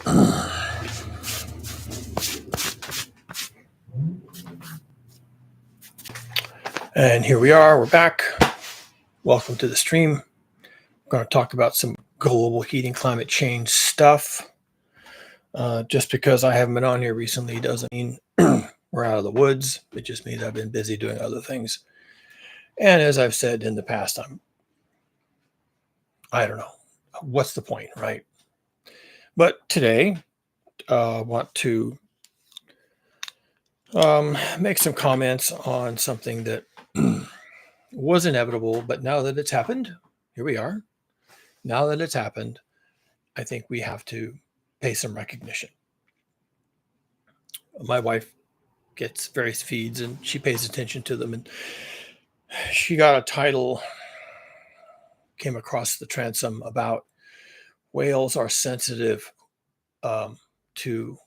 And here we are, we're back. Welcome to the stream. I'm going to talk about some global heating, climate change stuff. Just because I haven't been on here recently doesn't mean we're out of the woods. It just means I've been busy doing other things. And as I've said in the past, I don't know, what's the point, right? But today, I want to make some comments on something that was inevitable, but now that it's happened, here we are. Now that it's happened, I think we have to pay some recognition. My wife gets various feeds and she pays attention to them, and she got a title, came across the transom about whales are sensitive to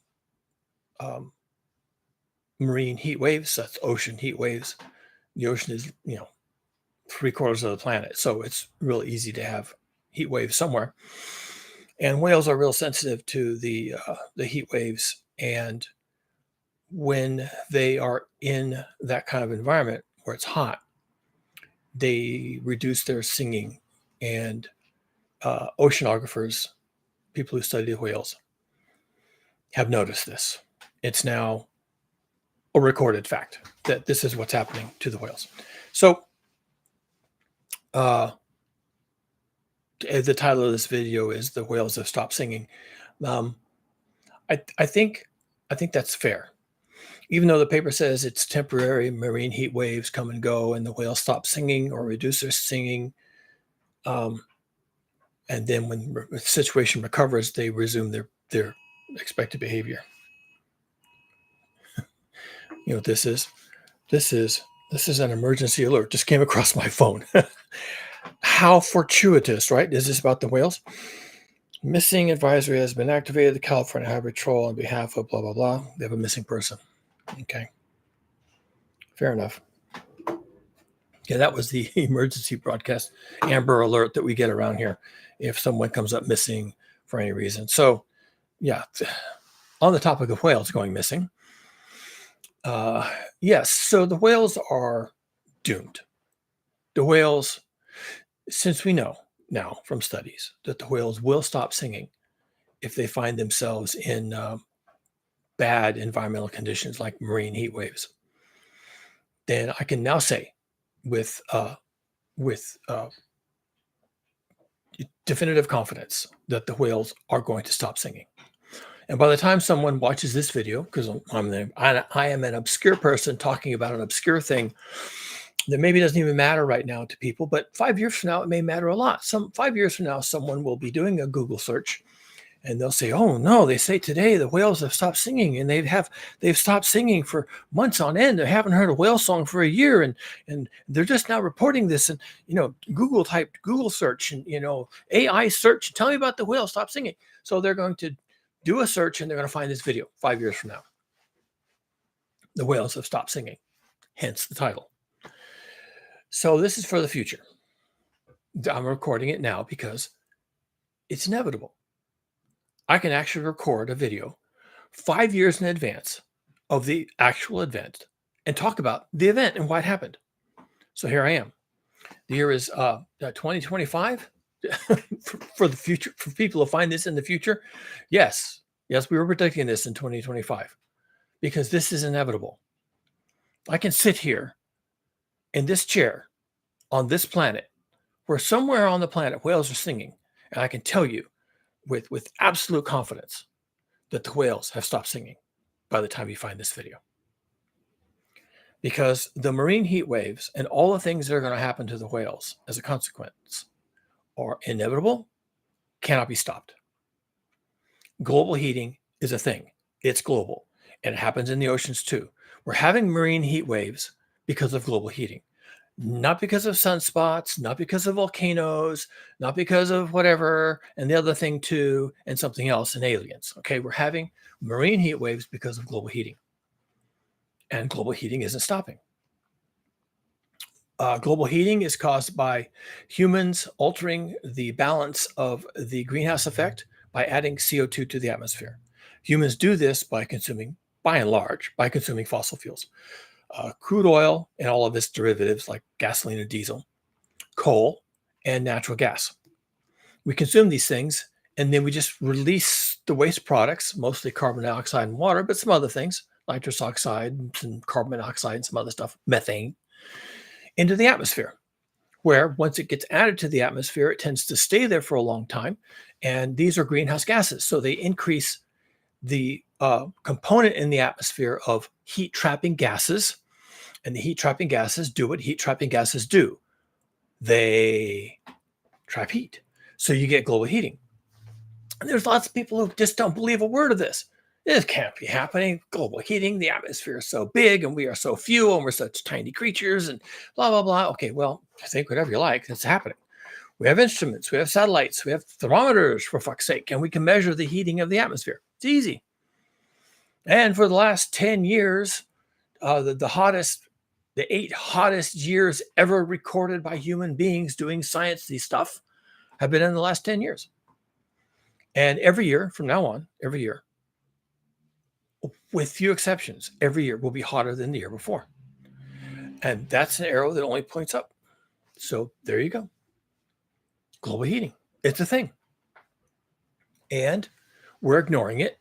marine heat waves. That's ocean heat waves. The ocean is, 3/4 of the planet, so it's real easy to have heat waves somewhere. And whales are real sensitive to the heat waves, and when they are in that kind of environment where it's hot, they reduce their singing. And oceanographers, people who study the whales, have noticed this. It's now a recorded fact that this is what's happening to the whales. So the title of this video is "The Whales Have Stopped Singing." I think that's fair. Even though the paper says it's temporary, marine heat waves come and go, and the whales stop singing or reduce their singing, and then when the situation recovers, they resume their expected behavior. This is an emergency alert. Just came across my phone. How fortuitous, right? Is this about the whales? Missing advisory has been activated. The California Highway Patrol on behalf of blah, blah, blah. They have a missing person. Okay. Fair enough. Yeah, that was the emergency broadcast Amber Alert that we get around here if someone comes up missing for any reason. So, yeah, on the topic of whales going missing, yes, so the whales are doomed. The whales, since we know now from studies that the whales will stop singing if they find themselves in bad environmental conditions like marine heat waves, then I can now say with definitive confidence that the whales are going to stop singing. And by the time someone watches this video, because I am an obscure person talking about an obscure thing that maybe doesn't even matter right now to people, but 5 years from now, it may matter a lot. 5 years from now, someone will be doing a Google search and they'll say, oh no, they say today the whales have stopped singing, and they've stopped singing for months on end. They haven't heard a whale song for a year, and they're just now reporting this. And Google search and AI search, tell me about the whales stop singing. So they're going to do a search and they're going to find this video 5 years from now. The whales have stopped singing, hence the title. So this is for the future. I'm recording it now because it's inevitable. I can actually record a video 5 years in advance of the actual event and talk about the event and why it happened. So here I am. The year is 2025. For the future, for people to find this in the future, yes, we were predicting this in 2025 because this is inevitable. I can sit here in this chair on this planet where somewhere on the planet whales are singing, and I can tell you with absolute confidence that the whales have stopped singing by the time you find this video. Because the marine heat waves and all the things that are going to happen to the whales as a consequence are inevitable, cannot be stopped. Global heating is a thing. It's global, and it happens in the oceans too. We're having marine heat waves because of global heating. Not because of sunspots, not because of volcanoes, not because of whatever, and the other thing too, and something else, and aliens. Okay, we're having marine heat waves because of global heating. And global heating isn't stopping. Global heating is caused by humans altering the balance of the greenhouse effect by adding CO2 to the atmosphere. Humans do this by consuming, by and large, by consuming fossil fuels, crude oil and all of its derivatives like gasoline and diesel, coal, and natural gas. We consume these things and then we just release the waste products, mostly carbon dioxide and water, but some other things, nitrous oxide, and carbon monoxide, and some other stuff, methane, into the atmosphere, where once it gets added to the atmosphere, it tends to stay there for a long time. And these are greenhouse gases. So they increase the component in the atmosphere of heat trapping gases. And the heat trapping gases do what heat trapping gases do. They trap heat. So you get global heating. And there's lots of people who just don't believe a word of this. This can't be happening. Global heating, the atmosphere is so big and we are so few and we're such tiny creatures and blah, blah, blah. Okay, well, think whatever you like. It's happening. We have instruments, we have satellites, we have thermometers, for fuck's sake, and we can measure the heating of the atmosphere. It's easy. And for the last 10 years, the 8 hottest years ever recorded by human beings doing sciencey stuff have been in the last 10 years. And every year from now on, every year, with few exceptions, every year will be hotter than the year before. And that's an arrow that only points up. So there you go. Global heating. It's a thing. And we're ignoring it,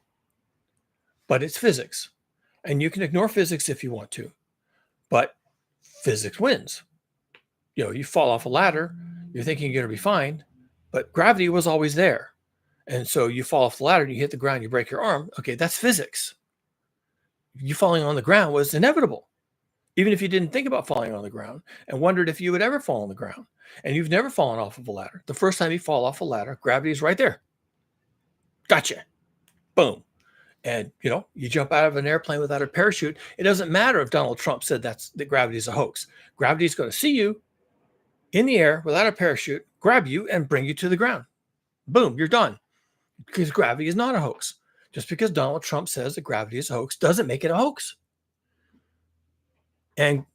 but it's physics. And you can ignore physics if you want to, but physics wins. You fall off a ladder, you're thinking you're going to be fine, but gravity was always there. And so you fall off the ladder and you hit the ground, you break your arm. Okay, that's physics. You falling on the ground was inevitable. Even if you didn't think about falling on the ground and wondered if you would ever fall on the ground, and you've never fallen off of a ladder. The first time you fall off a ladder, gravity is right there. Gotcha. Boom. And, you jump out of an airplane without a parachute. It doesn't matter if Donald Trump said that gravity is a hoax. Gravity is going to see you in the air without a parachute, grab you, and bring you to the ground. Boom, you're done. Because gravity is not a hoax. Just because Donald Trump says that gravity is a hoax doesn't make it a hoax. And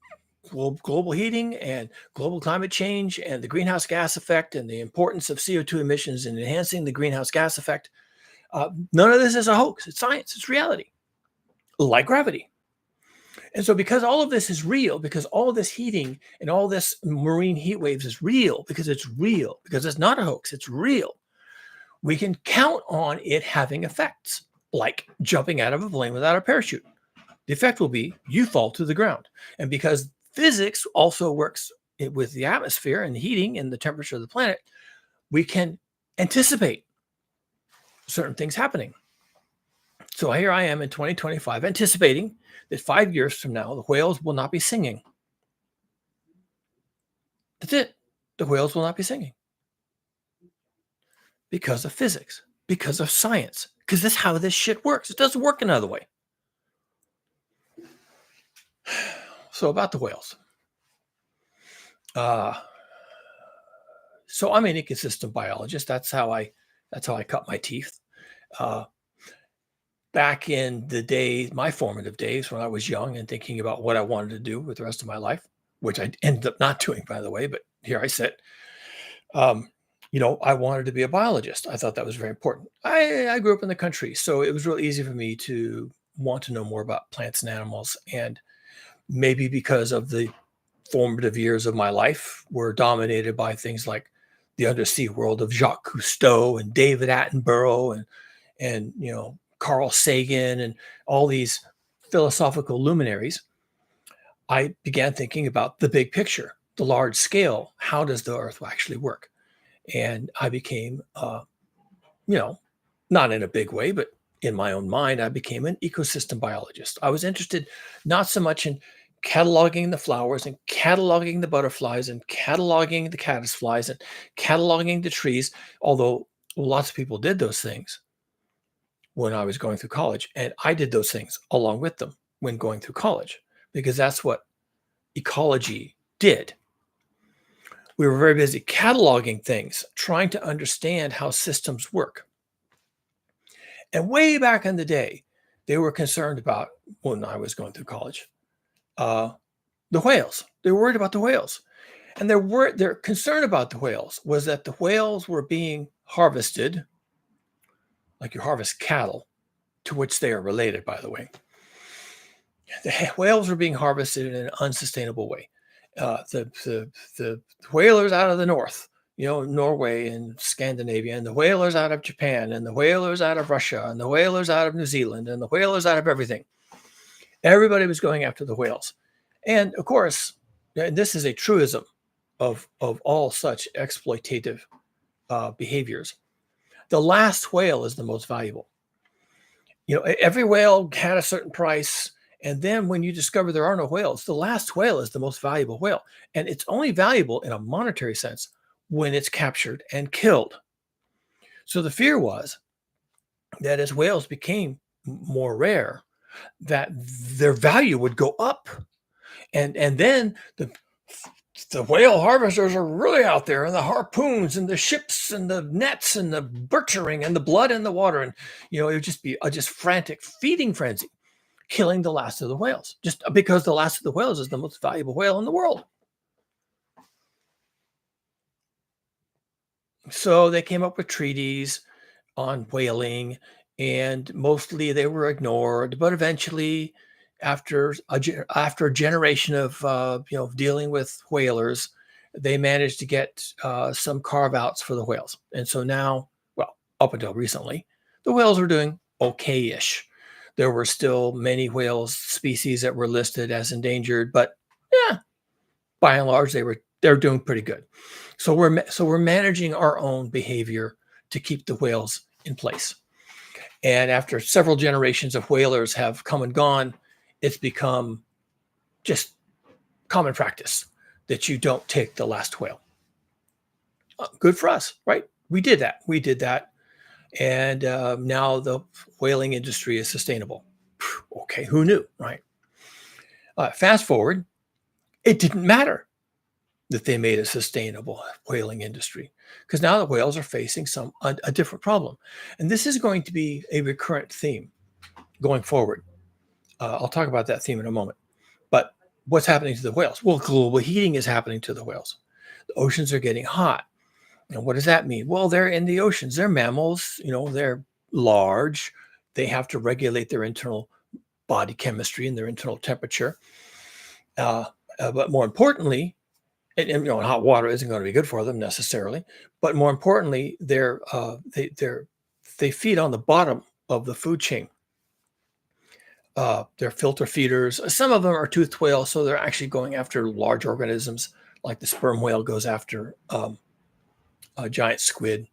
global heating and global climate change and the greenhouse gas effect and the importance of CO2 emissions and enhancing the greenhouse gas effect, none of this is a hoax. It's science. It's reality, like gravity. And so because all of this is real, because all this heating and all this marine heat waves is real, because it's not a hoax, it's real, we can count on it having effects, like jumping out of a plane without a parachute. The effect will be you fall to the ground. And because physics also works with the atmosphere and the heating and the temperature of the planet, we can anticipate certain things happening. So here I am in 2025 anticipating that 5 years from now, the whales will not be singing. That's it. The whales will not be singing. Because of physics, because of science, because that's how this shit works. It doesn't work another way. So about the whales. So I'm an ecosystem biologist. That's how I cut my teeth. Back in the days, my formative days, when I was young and thinking about what I wanted to do with the rest of my life, which I ended up not doing, by the way, but here I sit. I wanted to be a biologist. I thought that was very important. I grew up in the country, so it was real easy for me to want to know more about plants and animals. And maybe because of the formative years of my life were dominated by things like the undersea world of Jacques Cousteau and David Attenborough and Carl Sagan and all these philosophical luminaries, I began thinking about the big picture, the large scale. How does the earth actually work? And I became, not in a big way, but in my own mind, I became an ecosystem biologist. I was interested not so much in cataloging the flowers and cataloging the butterflies and cataloging the caddisflies and cataloging the trees, although lots of people did those things when I was going through college. And I did those things along with them when going through college, because that's what ecology did. We were very busy cataloging things, trying to understand how systems work. And way back in the day, they were concerned about, when I was going through college, the whales. They were worried about the whales. And their concern about the whales was that the whales were being harvested like you harvest cattle, to which they are related, by the way. The whales were being harvested in an unsustainable way. The whalers out of the north, Norway and Scandinavia, and the whalers out of Japan, and the whalers out of Russia, and the whalers out of New Zealand, and the whalers out of everything. Everybody was going after the whales. And of course, this is a truism of all such exploitative behaviors. The last whale is the most valuable. Every whale had a certain price. And then when you discover there are no whales, the last whale is the most valuable whale. And it's only valuable in a monetary sense when it's captured and killed. So the fear was that as whales became more rare, that their value would go up. And then the whale harvesters are really out there, and the harpoons and the ships and the nets and the butchering and the blood in the water. And, it would just be a just frantic feeding frenzy, killing the last of the whales, just because the last of the whales is the most valuable whale in the world. So they came up with treaties on whaling, and mostly they were ignored. But eventually, after a generation of dealing with whalers, they managed to get some carve outs for the whales. And so now, well, up until recently, the whales were doing okay-ish. There were still many whale species that were listed as endangered, but yeah, by and large, they're doing pretty good. So we're managing our own behavior to keep the whales in place. And after several generations of whalers have come and gone, it's become just common practice that you don't take the last whale. Good for us, right? We did that. And now the whaling industry is sustainable. Okay, who knew, right? Fast forward, it didn't matter that they made a sustainable whaling industry, because now the whales are facing a different problem. And this is going to be a recurrent theme going forward. I'll talk about that theme in a moment. But what's happening to the whales? Well, global heating is happening to the whales. The oceans are getting hot. And what does that mean? Well, they're in the oceans. They're mammals, they're large. They have to regulate their internal body chemistry and their internal temperature. But more importantly, and hot water isn't going to be good for them necessarily. But more importantly, they feed on the bottom of the food chain. They're filter feeders. Some of them are toothed whales, so they're actually going after large organisms, like the sperm whale goes after a giant squid.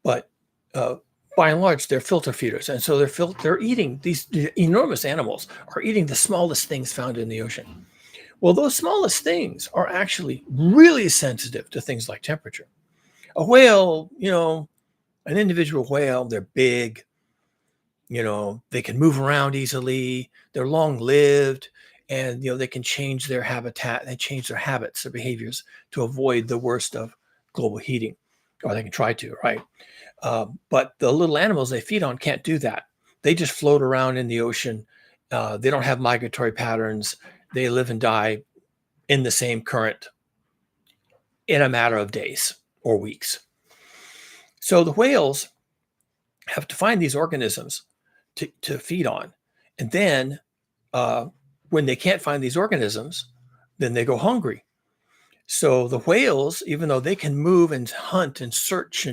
But by and large, they're filter feeders, and so they're eating these enormous animals are eating the smallest things found in the ocean. Well, those smallest things are actually really sensitive to things like temperature. A whale, an individual whale, they're big, they can move around easily, they're long-lived, and, they can change their habitat, they change their habits, their behaviors to avoid the worst of global heating, or they can try to, right? But the little animals they feed on can't do that. They just float around in the ocean. They don't have migratory patterns. They live and die in the same current in a matter of days or weeks. So the whales have to find these organisms to feed on. And then when they can't find these organisms, then they go hungry. So the whales, even though they can move and hunt and search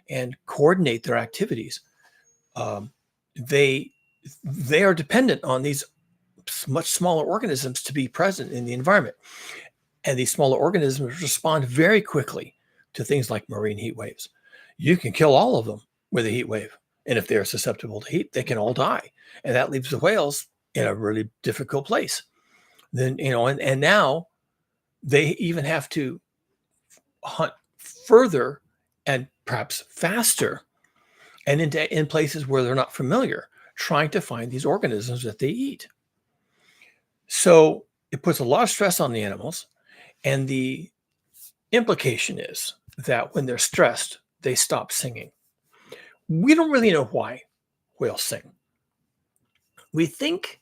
and coordinate their activities, they are dependent on these much smaller organisms to be present in the environment. And these smaller organisms respond very quickly to things like marine heat waves. You can kill all of them with a heat wave. And if they're susceptible to heat, they can all die. And that leaves the whales in a really difficult place. Then, and now they even have to hunt further and perhaps faster and in places where they're not familiar, trying to find these organisms that they eat. So it puts a lot of stress on the animals. And the implication is that when they're stressed, they stop singing. We don't really know why whales sing. We think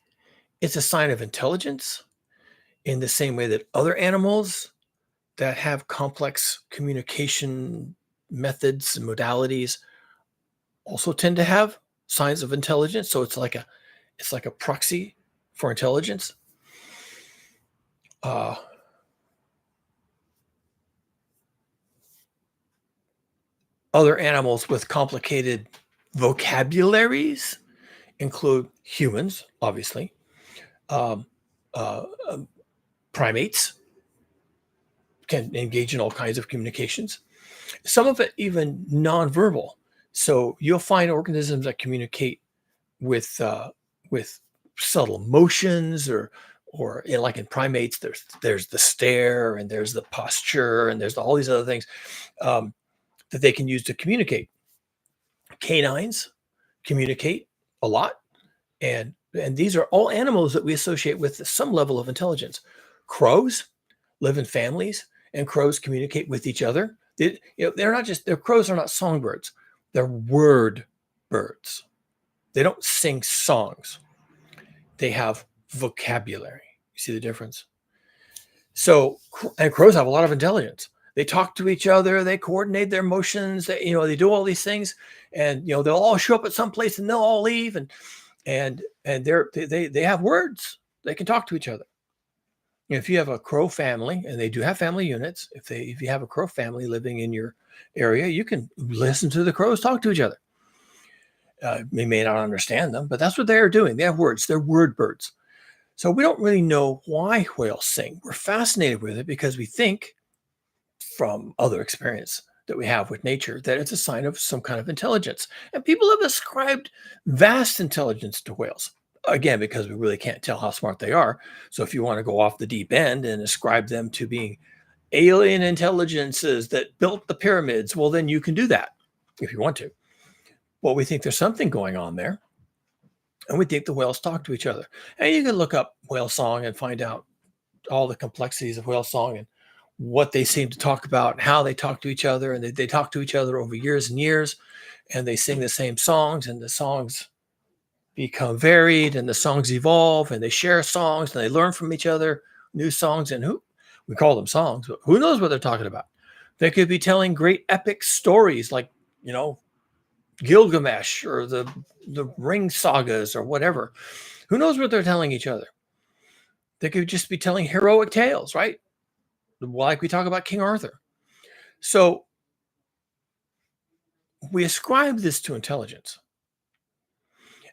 it's a sign of intelligence in the same way that other animals that have complex communication methods and modalities also tend to have signs of intelligence. So it's like a proxy for intelligence. Uh, Other animals with complicated vocabularies include humans, obviously, um, uh, um, primates can engage in all kinds of communications. Some of it even nonverbal. So you'll find organisms that communicate with subtle motions, like in primates, there's the stare and there's the posture and there's all these other things um, that they can use to communicate. Canines communicate a lot, and these are all animals that we associate with some level of intelligence. Crows live in families, and crows communicate with each other. They're not just their crows are not songbirds; they're word birds. They don't sing songs. They have vocabulary. You see the difference? So, and crows have a lot of intelligence. They talk to each other. They coordinate their motions. They do all these things, and they'll all show up at some place and they'll all leave, and they have words. They can talk to each other. If you have a crow family, and they do have family units, if you have a crow family living in your area, you can listen to the crows talk to each other. We may not understand them, but that's what they're doing. They have words. They're word birds. So we don't really know why whales sing. We're fascinated with it because we think from other experience that we have with nature that it's a sign of some kind of intelligence. And people have ascribed vast intelligence to whales. Again, because we really can't tell how smart they are. So if you want to go off the deep end and ascribe them to being alien intelligences that built the pyramids, well, then you can do that if you want to. Well, we think there's something going on there. And we think the whales talk to each other. And you can look up whale song and find out all the complexities of whale song and what they seem to talk about, how they talk to each other. And they talk to each other over years and years. And they sing the same songs, and the songs become varied, and the songs evolve, and they share songs, and they learn from each other new songs. And we call them songs, but who knows what they're talking about? They could be telling great epic stories like, Gilgamesh or the Ring sagas or whatever. Who knows what they're telling each other? They could just be telling heroic tales, right? Like we talk about King Arthur. So we ascribe this to intelligence.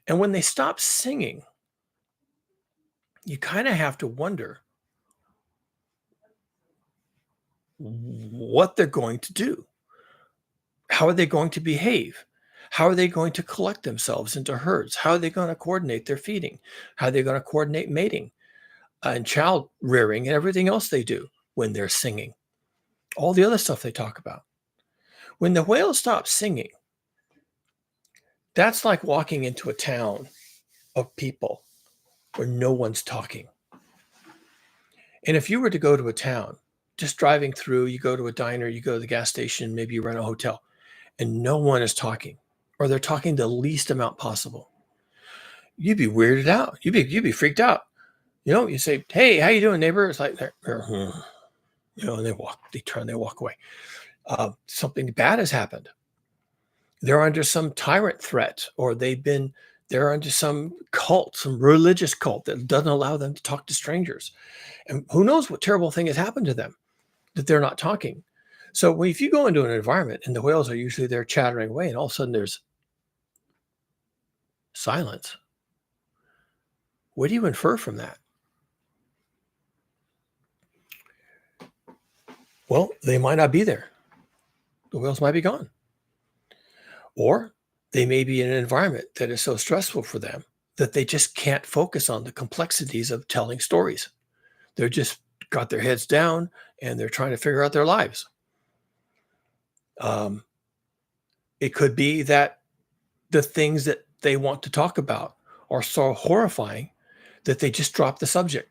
And when they stop singing, you kind of have to wonder what they're going to do. How are they going to behave? How are they going to collect themselves into herds? How are they going to coordinate their feeding? How are they going to coordinate mating and child rearing and everything else they do when they're singing? All the other stuff they talk about. When the whales stop singing, that's like walking into a town of people where no one's talking. And if you were to go to a town, just driving through, you go to a diner, you go to the gas station, maybe you rent a hotel, and no one is talking, or they're talking the least amount possible, you'd be weirded out. You'd be freaked out. You say, "Hey, how you doing, neighbor?" It's like and they walk away. Something bad has happened. They're under some tyrant threat, or they're under some cult, some religious cult that doesn't allow them to talk to strangers. And who knows what terrible thing has happened to them that they're not talking. So if you go into an environment and the whales are usually there chattering away, and all of a sudden there's silence, what do you infer from that? Well, they might not be there. The whales might be gone. Or they may be in an environment that is so stressful for them that they just can't focus on the complexities of telling stories. They're just got their heads down and they're trying to figure out their lives. Um, it could be that the things that they want to talk about are so horrifying that they just drop the subject.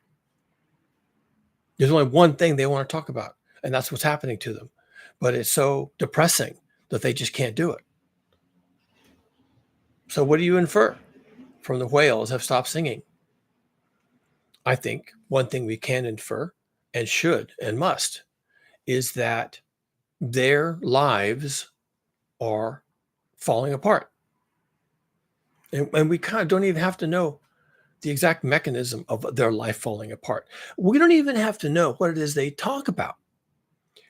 There's only one thing they want to talk about, and that's what's happening to them. But it's so depressing that they just can't do it. So what do you infer from the whales have stopped singing? I think one thing we can infer, and should and must, is that their lives are falling apart. And we kind of don't even have to know the exact mechanism of their life falling apart. We don't even have to know what it is they talk about.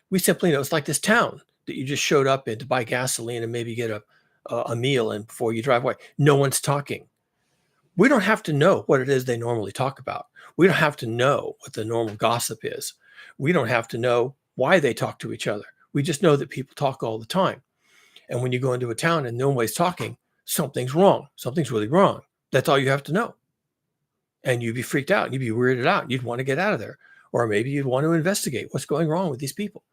We simply know it's like this town that you just showed up in to buy gasoline and maybe get a meal and before you drive away. No one's talking. We don't have to know what it is they normally talk about. We don't have to know what the normal gossip is. We don't have to know why they talk to each other. We just know that people talk all the time. And when you go into a town and nobody's talking, something's wrong. Something's really wrong. That's all you have to know. And you'd be freaked out. You'd be weirded out. You'd want to get out of there. Or maybe you'd want to investigate what's going wrong with these people.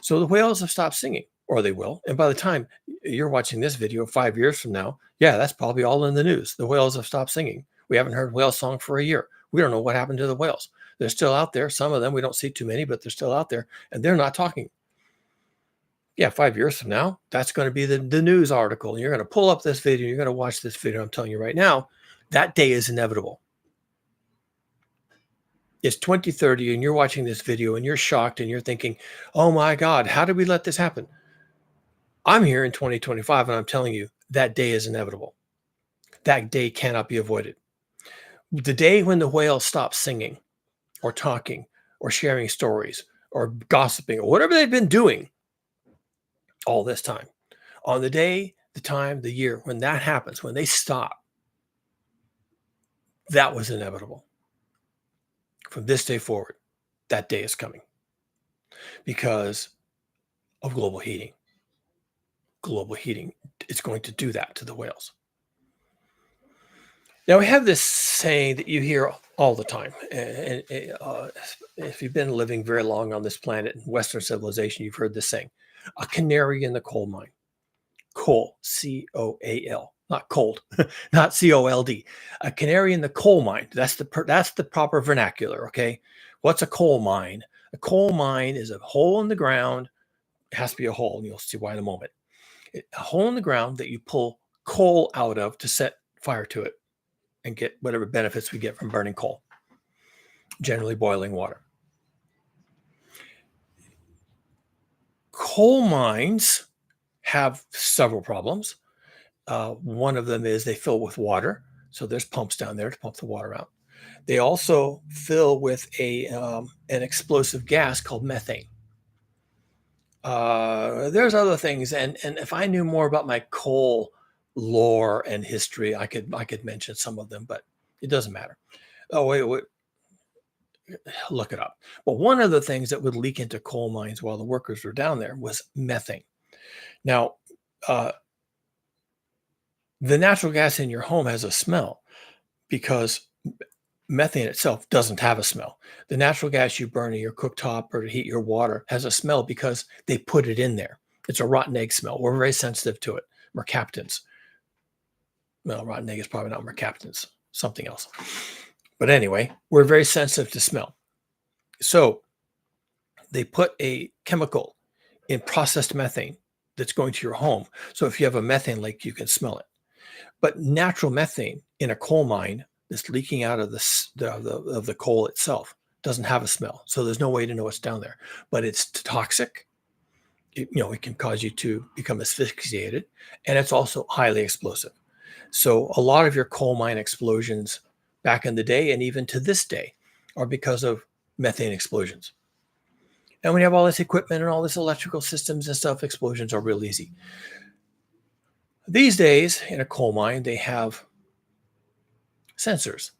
So the whales have stopped singing, or they will. And by the time you're watching this video 5 years from now, yeah, that's probably all in the news. The whales have stopped singing. We haven't heard whale song for a year. We don't know what happened to the whales. They're still out there. Some of them, we don't see too many, but they're still out there, and they're not talking. Yeah, 5 years from now, that's going to be the news article. And you're going to pull up this video. You're going to watch this video. I'm telling you right now, that day is inevitable. It's 2030 and you're watching this video and you're shocked and you're thinking, oh my God, how did we let this happen? I'm here in 2025 and I'm telling you that day is inevitable. That day cannot be avoided. The day when the whales stop singing or talking or sharing stories or gossiping or whatever they've been doing all this time, on the day, the time, the year, when that happens, when they stop, that was inevitable. From this day forward, that day is coming because of global heating. Global heating is going to do that to the whales. Now, we have this saying that you hear all the time. And if you've been living very long on this planet in Western civilization, you've heard this saying, a canary in the coal mine. Coal, C-O-A-L, not cold, not C-O-L-D. A canary in the coal mine. That's the proper vernacular, okay? What's a coal mine? A coal mine is a hole in the ground. It has to be a hole, and you'll see why in a moment. A hole in the ground that you pull coal out of to set fire to it and get whatever benefits we get from burning coal, generally boiling water. Coal mines have several problems. One of them is they fill with water. So there's pumps down there to pump the water out. They also fill with an explosive gas called methane. There's other things. And if I knew more about my coal lore and history, I could mention some of them, but it doesn't matter. Oh, wait. Look it up. But one of the things that would leak into coal mines while the workers were down there was methane. Now, the natural gas in your home has a smell because methane itself doesn't have a smell. The natural gas you burn in your cooktop or to heat your water has a smell because they put it in there. It's a rotten egg smell. We're very sensitive to it. Mercaptans. Well, rotten egg is probably not mercaptans, something else. But anyway, we're very sensitive to smell. So they put a chemical in processed methane that's going to your home. So if you have a methane leak, you can smell it. But natural methane in a coal mine that's leaking out of the coal itself doesn't have a smell. So there's no way to know what's down there. But it's toxic. It can cause you to become asphyxiated. And it's also highly explosive. So a lot of your coal mine explosions back in the day and even to this day are because of methane explosions. And when you have all this equipment and all this electrical systems and stuff, explosions are real easy. These days in a coal mine, they have sensors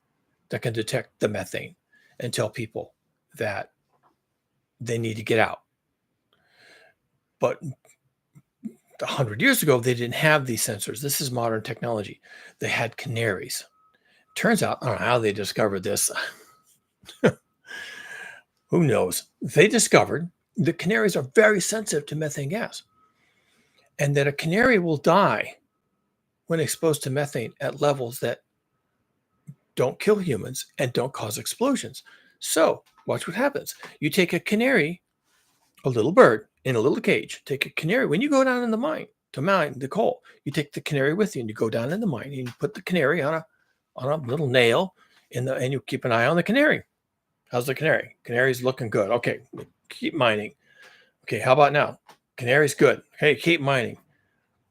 that can detect the methane and tell people that they need to get out. But 100 years ago, they didn't have these sensors. This is modern technology. They had canaries. Turns out, I don't know how they discovered this. Who knows? They discovered that canaries are very sensitive to methane gas and that a canary will die when exposed to methane at levels that don't kill humans and don't cause explosions. So watch what happens. You take a canary, a little bird in a little cage, take a canary. When you go down in the mine to mine the coal, you take the canary with you and you go down in the mine and you put the canary on a little nail and you keep an eye on the canary. How's the canary? Canary's looking good. Okay, keep mining. Okay, how about now? Canary's good. Okay, keep mining.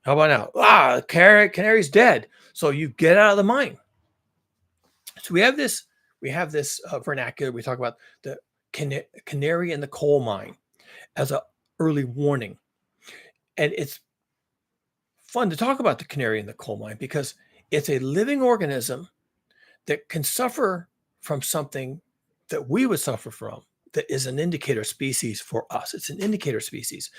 How about now? Canary's dead. So you get out of the mine. So we have this vernacular. We talk about the canary in the coal mine as a early warning. And it's fun to talk about the canary in the coal mine because it's a living organism that can suffer from something that we would suffer from, that is an indicator species for us. It's an indicator species.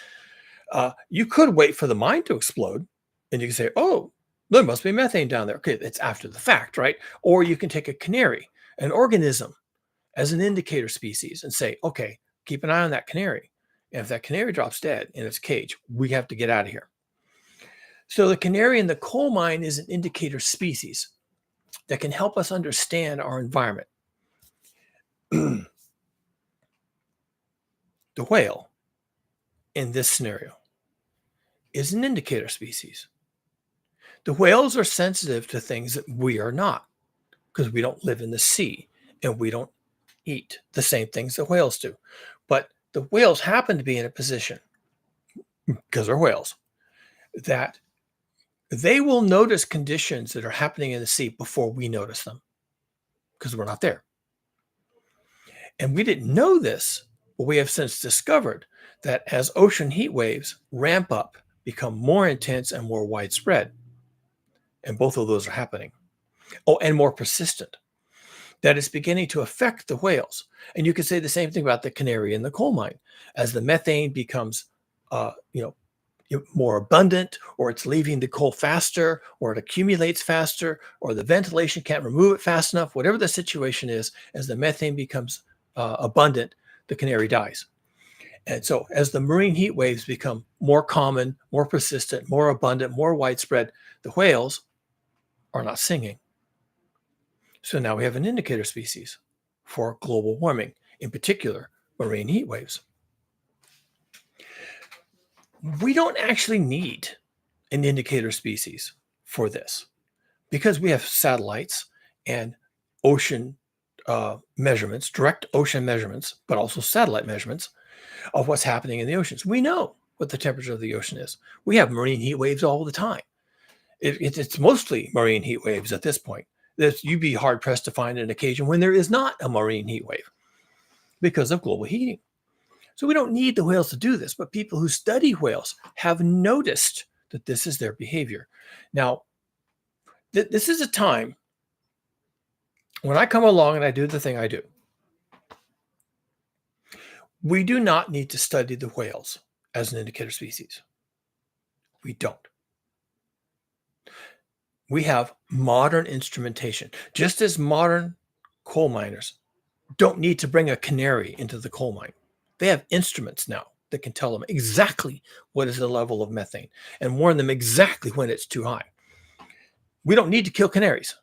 You could wait for the mine to explode and you can say, oh, there must be methane down there. Okay, it's after the fact, right? Or you can take a canary, an organism, as an indicator species and say, okay, keep an eye on that canary. And if that canary drops dead in its cage, we have to get out of here. So the canary in the coal mine is an indicator species that can help us understand our environment. The whale in this scenario is an indicator species. The whales are sensitive to things that we are not because we don't live in the sea and we don't eat the same things that whales do. But the whales happen to be in a position, because they're whales, that they will notice conditions that are happening in the sea before we notice them because we're not there. And we didn't know this, but we have since discovered that as ocean heat waves ramp up, become more intense and more widespread, and both of those are happening. Oh, and more persistent, that it's beginning to affect the whales. And you could say the same thing about the canary in the coal mine. As the methane becomes, more abundant, or it's leaving the coal faster, or it accumulates faster, or the ventilation can't remove it fast enough, whatever the situation is, as the methane becomes abundant, the canary dies. And so as the marine heat waves become more common, more persistent, more abundant, more widespread, the whales are not singing. So now we have an indicator species for global warming, in particular, marine heat waves. We don't actually need an indicator species for this because we have satellites and ocean measurements, direct ocean measurements, but also satellite measurements of what's happening in the oceans. We know what the temperature of the ocean is. We have marine heat waves all the time. It's mostly marine heat waves at this point. You'd be hard pressed to find an occasion when there is not a marine heat wave because of global heating. So we don't need the whales to do this, but people who study whales have noticed that this is their behavior. Now, this is a time when I come along and I do the thing I do. We do not need to study the whales as an indicator species. We don't. We have modern instrumentation, just as modern coal miners don't need to bring a canary into the coal mine. They have instruments now that can tell them exactly what is the level of methane and warn them exactly when it's too high. We don't need to kill canaries,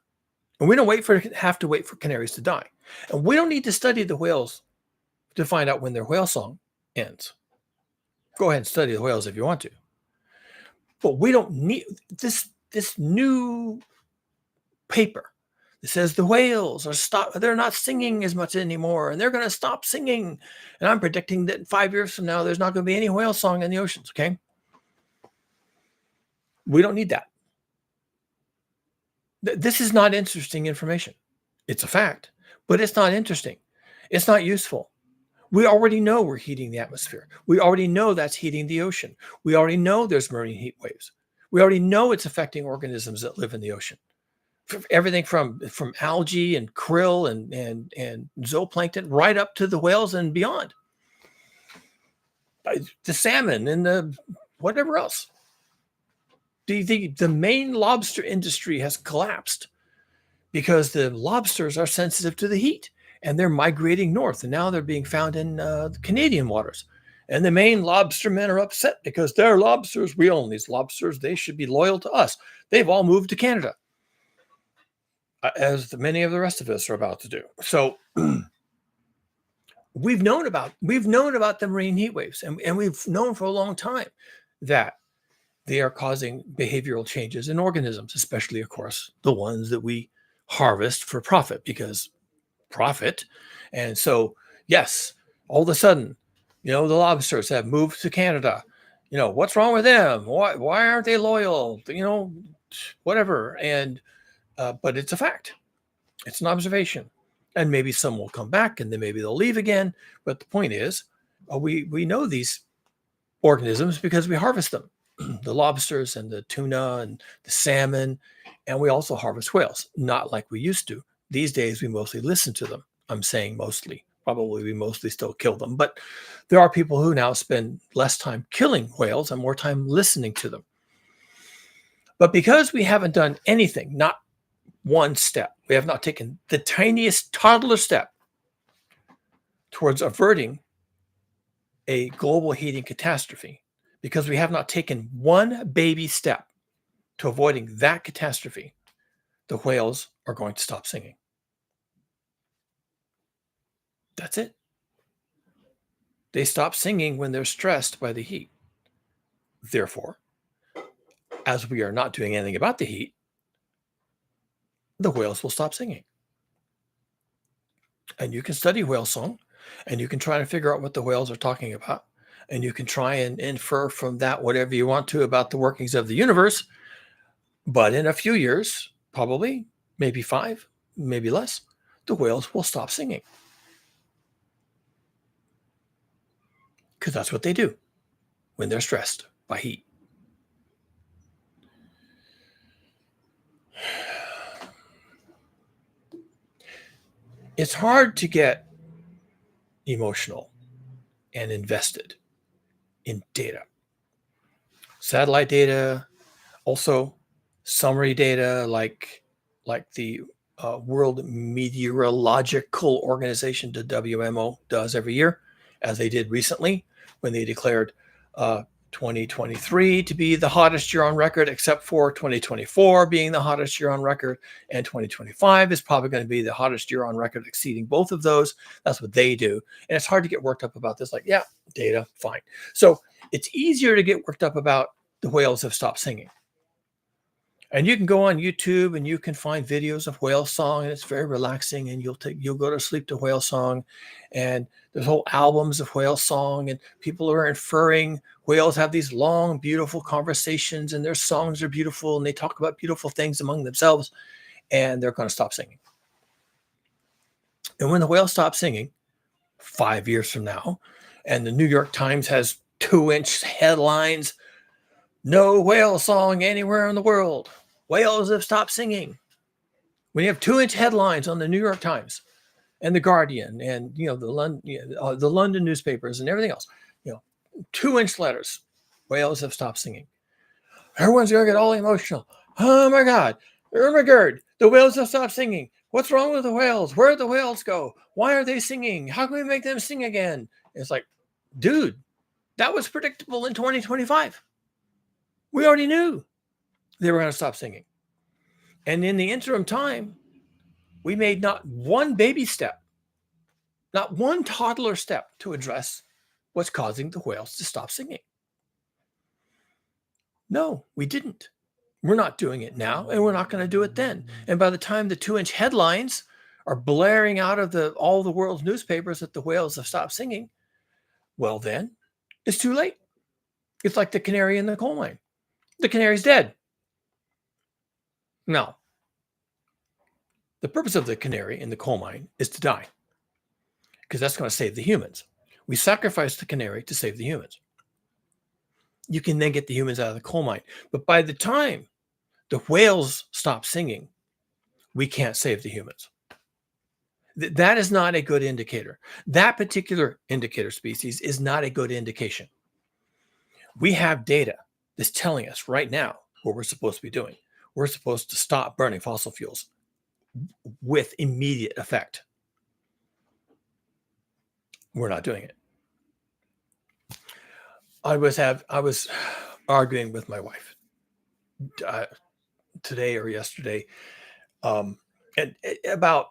and we don't have to wait for canaries to die. And we don't need to study the whales to find out when their whale song ends. Go ahead and study the whales if you want to. But we don't need this new paper that says the whales they're not singing as much anymore, and they're going to stop singing. And I'm predicting that in 5 years from now, there's not going to be any whale song in the oceans, okay? We don't need that. This is not interesting information. It's a fact, but it's not interesting. It's not useful. We already know we're heating the atmosphere. We already know that's heating the ocean. We already know there's marine heat waves. We already know it's affecting organisms that live in the ocean. Everything from algae and krill and zooplankton right up to the whales and beyond. The salmon and the whatever else. The main lobster industry has collapsed because the lobsters are sensitive to the heat and they're migrating north, and now they're being found in the Canadian waters. And the Maine lobstermen are upset because they're lobsters. We own these lobsters. They should be loyal to us. They've all moved to Canada, as many of the rest of us are about to do. So we've known about the marine heat waves, and we've known for a long time that they are causing behavioral changes in organisms, especially, of course, the ones that we harvest for profit, because profit. And so, yes, all of a sudden, the lobsters have moved to Canada, what's wrong with them? Why aren't they loyal? Whatever. And but it's a fact. It's an observation. And maybe some will come back, and then maybe they'll leave again. But the point is, we know these organisms because we harvest them, the lobsters and the tuna and the salmon, and we also harvest whales. Not like we used to. These days, we mostly listen to them. I'm saying mostly. Probably we mostly still kill them, but there are people who now spend less time killing whales and more time listening to them. But because we haven't done anything, not one step, we have not taken the tiniest toddler step towards averting a global heating catastrophe, because we have not taken one baby step to avoiding that catastrophe, the whales are going to stop singing. That's it. They stop singing when they're stressed by the heat. Therefore, as we are not doing anything about the heat, the whales will stop singing. And you can study whale song, and you can try to figure out what the whales are talking about. And you can try and infer from that whatever you want to about the workings of the universe. But in a few years, probably, maybe 5, maybe less, the whales will stop singing. Because that's what they do when they're stressed by heat. It's hard to get emotional and invested in data. Satellite data, also summary data like the World Meteorological Organization, the WMO, does every year, as they did recently when they declared 2023 to be the hottest year on record, except for 2024 being the hottest year on record, and 2025 is probably going to be the hottest year on record, exceeding both of those. That's what they do. And it's hard to get worked up about this. Like, yeah, data, fine. So it's easier to get worked up about the whales have stopped singing. And you can go on YouTube and you can find videos of whale song, and it's very relaxing. And you'll go to sleep to whale song, and there's whole albums of whale song, and people are inferring whales have these long, beautiful conversations, and their songs are beautiful, and they talk about beautiful things among themselves, and they're going to stop singing. And when the whales stop singing, 5 years from now, and the New York Times has 2-inch headlines, "No whale song anywhere in the world. Whales have stopped singing." When you have 2-inch headlines on the New York Times and the Guardian and the London newspapers and everything else, 2-inch letters, whales have stopped singing. Everyone's gonna get all emotional. Oh my God! Oh my God! The whales have stopped singing. What's wrong with the whales? Where'd the whales go? Why are they singing? How can we make them sing again? It's like, dude, that was predictable in 2025. We already knew they were going to stop singing. And in the interim time, we made not one baby step, not one toddler step to address what's causing the whales to stop singing. No, we didn't. We're not doing it now, and we're not going to do it then. And by the time the 2-inch headlines are blaring out of all the world's newspapers that the whales have stopped singing, well, then it's too late. It's like the canary in the coal mine. The canary's dead. No. The purpose of the canary in the coal mine is to die, because that's going to save the humans. We sacrifice the canary to save the humans. You can then get the humans out of the coal mine. But by the time the whales stop singing, we can't save the humans. That is not a good indicator. That particular indicator species is not a good indication. We have data that's telling us right now what we're supposed to be doing. We're supposed to stop burning fossil fuels with immediate effect. We're not doing it. I was arguing with my wife today or yesterday, and about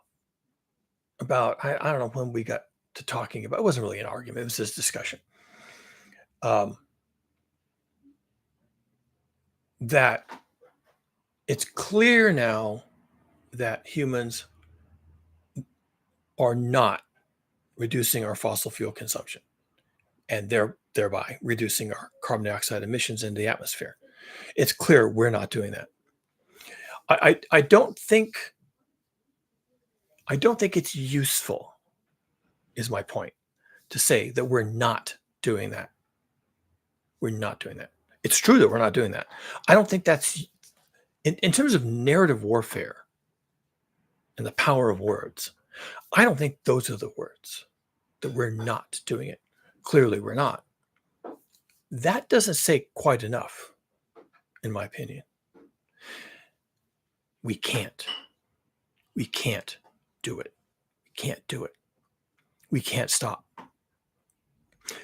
I don't know when we got to talking about. It wasn't really an argument; it was just discussion. That it's clear now that humans are not reducing our fossil fuel consumption, and they're thereby reducing our carbon dioxide emissions into the atmosphere. It's clear we're not doing that. I don't think it's useful, is my point, to say that we're not doing that. We're not doing that. It's true that we're not doing that. I don't think that's in terms of narrative warfare and the power of words. I don't think those are the words, that we're not doing it. Clearly, we're not. That doesn't say quite enough, in my opinion. We can't. We can't do it. We can't do it. We can't stop.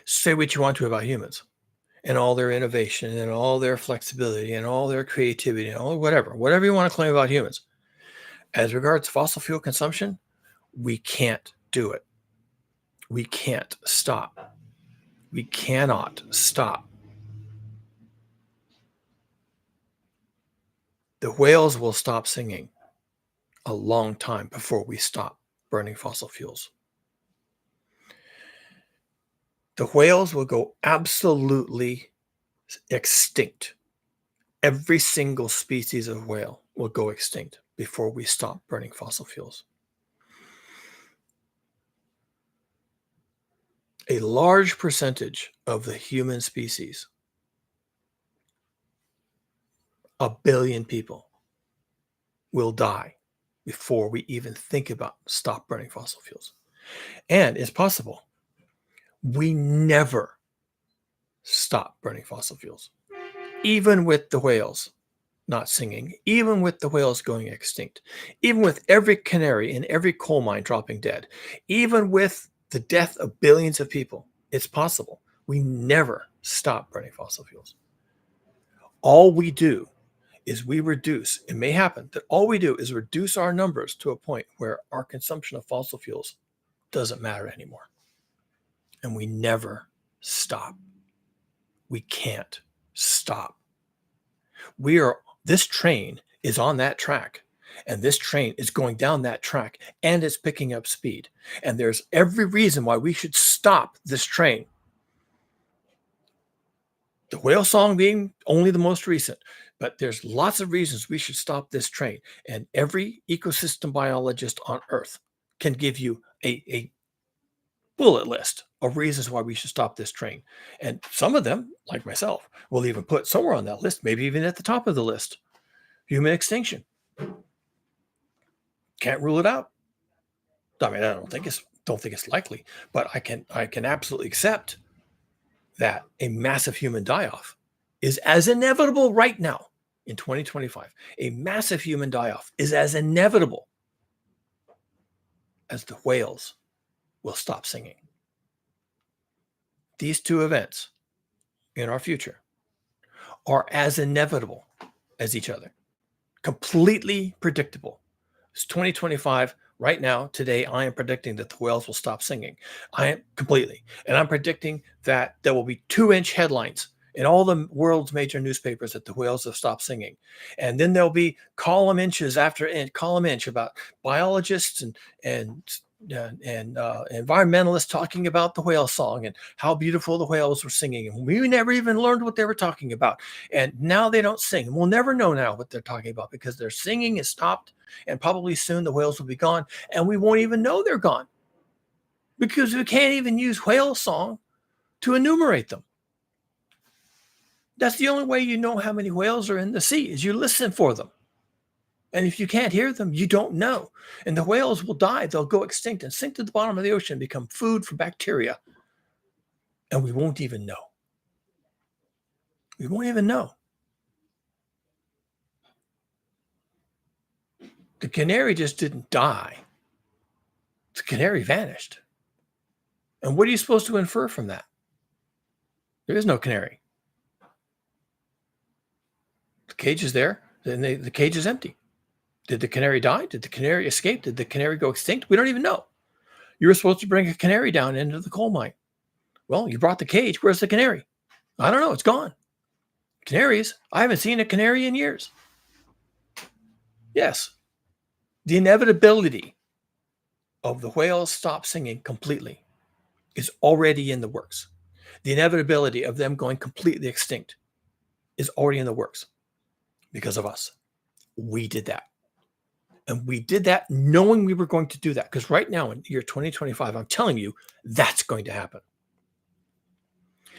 Say what you want to about humans and all their innovation and all their flexibility and all their creativity and all whatever you want to claim about humans. As regards fossil fuel consumption, we can't do it. We can't stop. We cannot stop. The whales will stop singing a long time before we stop burning fossil fuels. The whales will go absolutely extinct. Every single species of whale will go extinct before we stop burning fossil fuels. A large percentage of the human species, 1 billion people, will die before we even think about stop burning fossil fuels. And it's possible we never stop burning fossil fuels, even with the whales not singing, even with the whales going extinct, even with every canary in every coal mine dropping dead, even with the death of billions of people. It's possible we never stop burning fossil fuels. All we do is we reduce, it may happen that all we do is reduce our numbers to a point where our consumption of fossil fuels doesn't matter anymore. And we never stop. We can't stop. This train is on that track, and this train is going down that track, and it's picking up speed. And there's every reason why we should stop this train. The whale song being only the most recent, but there's lots of reasons we should stop this train. And every ecosystem biologist on Earth can give you a bullet list of reasons why we should stop this train. And some of them, like myself, will even put somewhere on that list, maybe even at the top of the list, human extinction. Can't rule it out. I mean, I don't think it's likely, but I can absolutely accept that a massive human die-off is as inevitable right now in 2025. A massive human die-off is as inevitable as the whales will stop singing. These two events in our future are as inevitable as each other, completely predictable. It's 2025. Right now, today, I am predicting that the whales will stop singing. I am completely. And I'm predicting that there will be 2-inch headlines in all the world's major newspapers that the whales have stopped singing. And then there'll be column inches after column inch about biologists and environmentalists talking about the whale song and how beautiful the whales were singing. And we never even learned what they were talking about. And now they don't sing. We'll never know now what they're talking about because their singing is stopped. And probably soon the whales will be gone. And we won't even know they're gone because we can't even use whale song to enumerate them. That's the only way you know how many whales are in the sea is you listen for them. And if you can't hear them, you don't know. And the whales will die. They'll go extinct and sink to the bottom of the ocean, become food for bacteria. And we won't even know. We won't even know. The canary just didn't die. The canary vanished. And what are you supposed to infer from that? There is no canary. The cage is there, and the cage is empty. Did the canary die? Did the canary escape? Did the canary go extinct? We don't even know. You were supposed to bring a canary down into the coal mine. Well, you brought the cage. Where's the canary? I don't know. It's gone. Canaries? I haven't seen a canary in years. Yes, the inevitability of the whales stop singing completely is already in the works. The inevitability of them going completely extinct is already in the works because of us. We did that. And we did that knowing we were going to do that. Because right now in year 2025, I'm telling you, that's going to happen.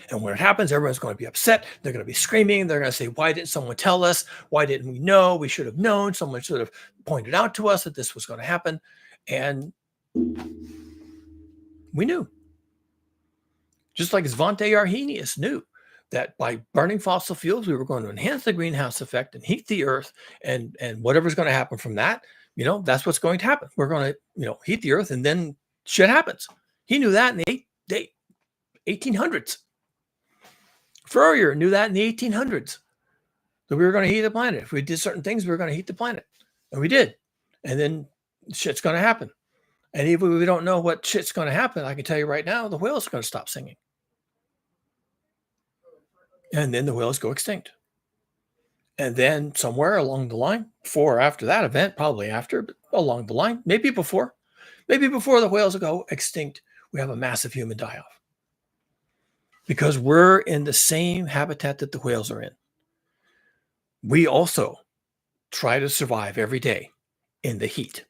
And when it happens, everyone's going to be upset. They're going to be screaming. They're going to say, why didn't someone tell us? Why didn't we know? We should have known. Someone should have pointed out to us that this was going to happen. And we knew. Just like Svante Arrhenius knew that by burning fossil fuels, we were going to enhance the greenhouse effect and heat the earth. And whatever's going to happen from that, that's what's going to happen. We're going to, heat the earth and then shit happens. He knew that in the 1800s. Fourier knew that in the 1800s, that we were going to heat the planet. If we did certain things, we were going to heat the planet. And we did. And then shit's going to happen. And even if we don't know what shit's going to happen, I can tell you right now, the whales are going to stop singing. And then the whales go extinct. And then somewhere along the line, before or after that event, probably after, but along the line, maybe before the whales go extinct, we have a massive human die-off. Because we're in the same habitat that the whales are in. We also try to survive every day in the heat.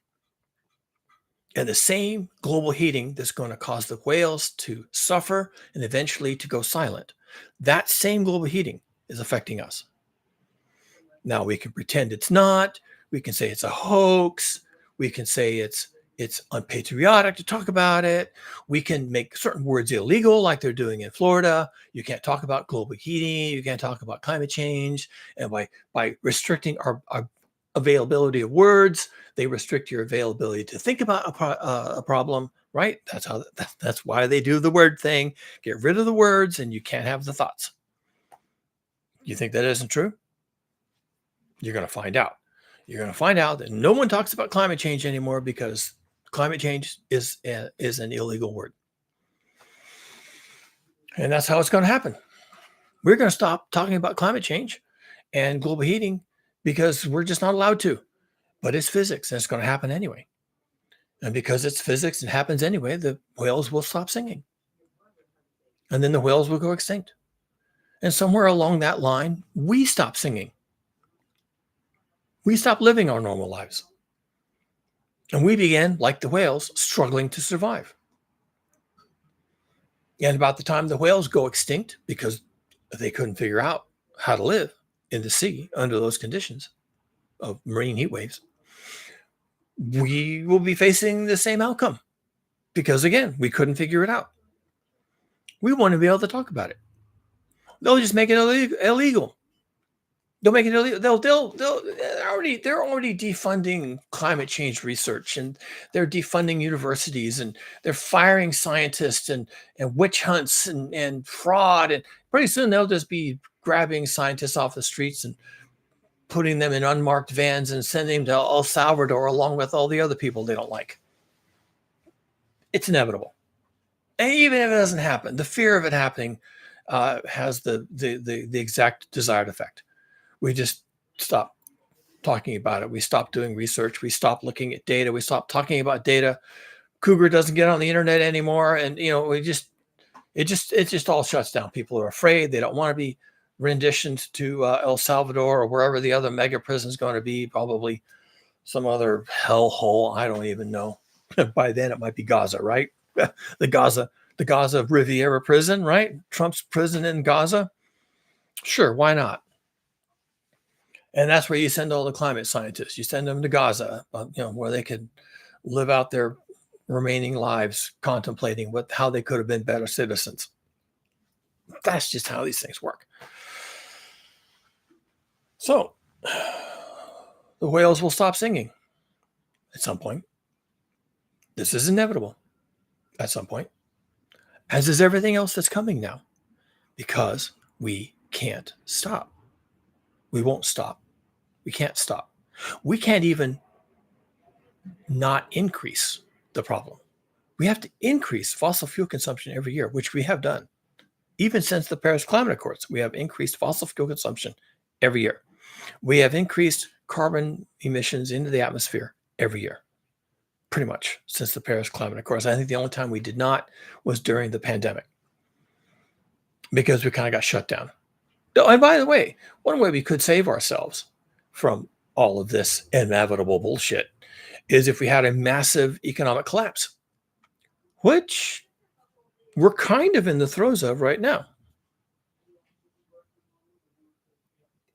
And the same global heating that's going to cause the whales to suffer and eventually to go silent, that same global heating is affecting us. Now, we can pretend it's not. We can say it's a hoax. We can say it's unpatriotic to talk about it. We can make certain words illegal like they're doing in Florida. You can't talk about global heating. You can't talk about climate change. And by restricting our availability of words, they restrict your availability to think about a problem, right? That's why they do the word thing. Get rid of the words and you can't have the thoughts. You think that isn't true? You're going to find out. You're going to find out that no one talks about climate change anymore because climate change is an illegal word. And that's how it's going to happen. We're going to stop talking about climate change and global heating because we're just not allowed to. But it's physics and it's going to happen anyway. And because it's physics and happens anyway, the whales will stop singing. And then the whales will go extinct. And somewhere along that line, we stop singing. We stop living our normal lives. And we began, like the whales, struggling to survive. And about the time the whales go extinct, because they couldn't figure out how to live in the sea under those conditions of marine heat waves, we will be facing the same outcome. Because again, we couldn't figure it out. We want to be able to talk about it. They'll just make it illegal. They'll make it illegal. They're already defunding climate change research, and they're defunding universities, and they're firing scientists, and witch hunts and fraud. And pretty soon they'll just be grabbing scientists off the streets and putting them in unmarked vans and sending them to El Salvador along with all the other people they don't like. It's inevitable. And even if it doesn't happen, the fear of it happening has the exact desired effect. We just stop talking about it. We stop doing research. We stop looking at data. We stop talking about data. Cougar doesn't get on the internet anymore. And, it just all shuts down. People are afraid. They don't want to be renditioned to El Salvador or wherever the other mega prison is going to be, probably some other hellhole. I don't even know. By then it might be Gaza, right? The Gaza Riviera prison, right? Trump's prison in Gaza. Sure, why not? And that's where you send all the climate scientists. You send them to Gaza, where they could live out their remaining lives contemplating how they could have been better citizens. That's just how these things work. So the whales will stop singing at some point. This is inevitable at some point, as is everything else that's coming now, because we can't stop. We won't stop. We can't stop. We can't even not increase the problem. We have to increase fossil fuel consumption every year, which we have done. Even since the Paris Climate Accords, we have increased fossil fuel consumption every year. We have increased carbon emissions into the atmosphere every year, pretty much since the Paris Climate Accords. I think the only time we did not was during the pandemic. because we kind of got shut down. Oh, and by the way, one way we could save ourselves from all of this inevitable bullshit is if we had a massive economic collapse, which we're kind of in the throes of right now.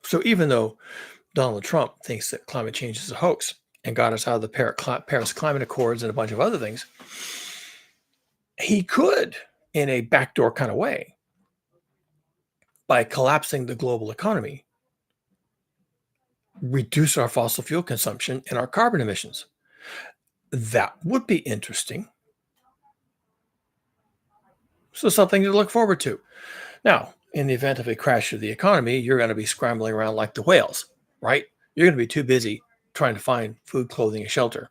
So even though Donald Trump thinks that climate change is a hoax and got us out of the Paris Climate Accords and a bunch of other things, he could, in a backdoor kind of way, by collapsing the global economy, reduce our fossil fuel consumption and our carbon emissions. That would be interesting. So something to look forward to. Now, in the event of a crash of the economy, you're going to be scrambling around like the whales, right? You're going to be too busy trying to find food, clothing, and shelter,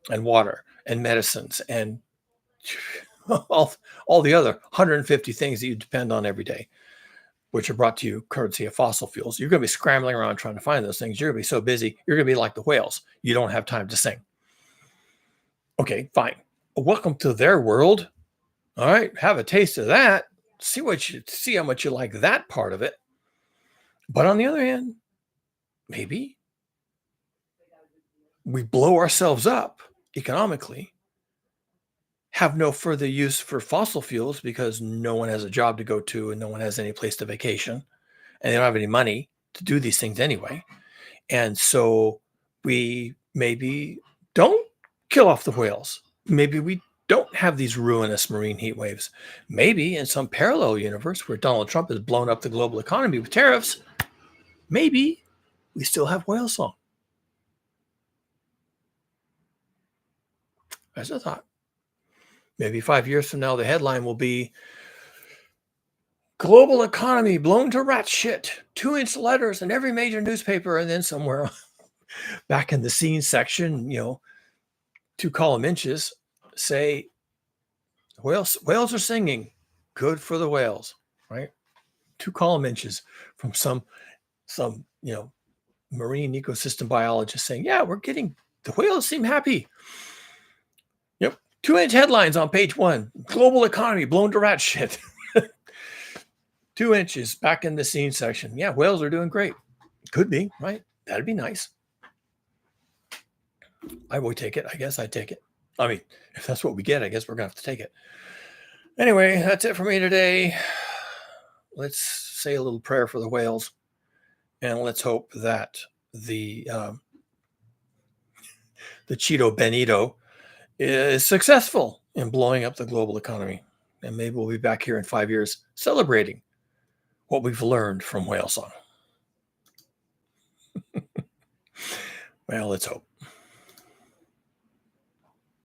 and water, and medicines, and all the other 150 things that you depend on every day, which are brought to you courtesy of fossil fuels. You're going to be scrambling around trying to find those things. You're going to be so busy. You're going to be like the whales. You don't have time to sing. Okay, fine. Welcome to their world. All right, have a taste of that. See how much you like that part of it. But on the other hand, maybe we blow ourselves up economically, have no further use for fossil fuels because no one has a job to go to and no one has any place to vacation and they don't have any money to do these things anyway. And so we maybe don't kill off the whales. Maybe we don't have these ruinous marine heat waves. Maybe in some parallel universe where Donald Trump has blown up the global economy with tariffs, maybe we still have whale song. As a thought. Maybe 5 years from now, the headline will be global economy blown to rat shit, 2-inch letters in every major newspaper. And then somewhere back in the scene section, 2-column inches say whales are singing, good for the whales, right? 2-column inches from some marine ecosystem biologist saying, yeah, the whales seem happy. Yep. 2-inch headlines on page 1, global economy blown to rat shit. 2 inches back in the scene section. Yeah, whales are doing great. Could be, right? That'd be nice. I would take it. I guess I'd take it. I mean, if that's what we get, I guess we're going to have to take it. Anyway, that's it for me today. Let's say a little prayer for the whales. And let's hope that the Cheeto Benito is successful in blowing up the global economy. And maybe we'll be back here in 5 years celebrating what we've learned from whale song. Well, let's hope.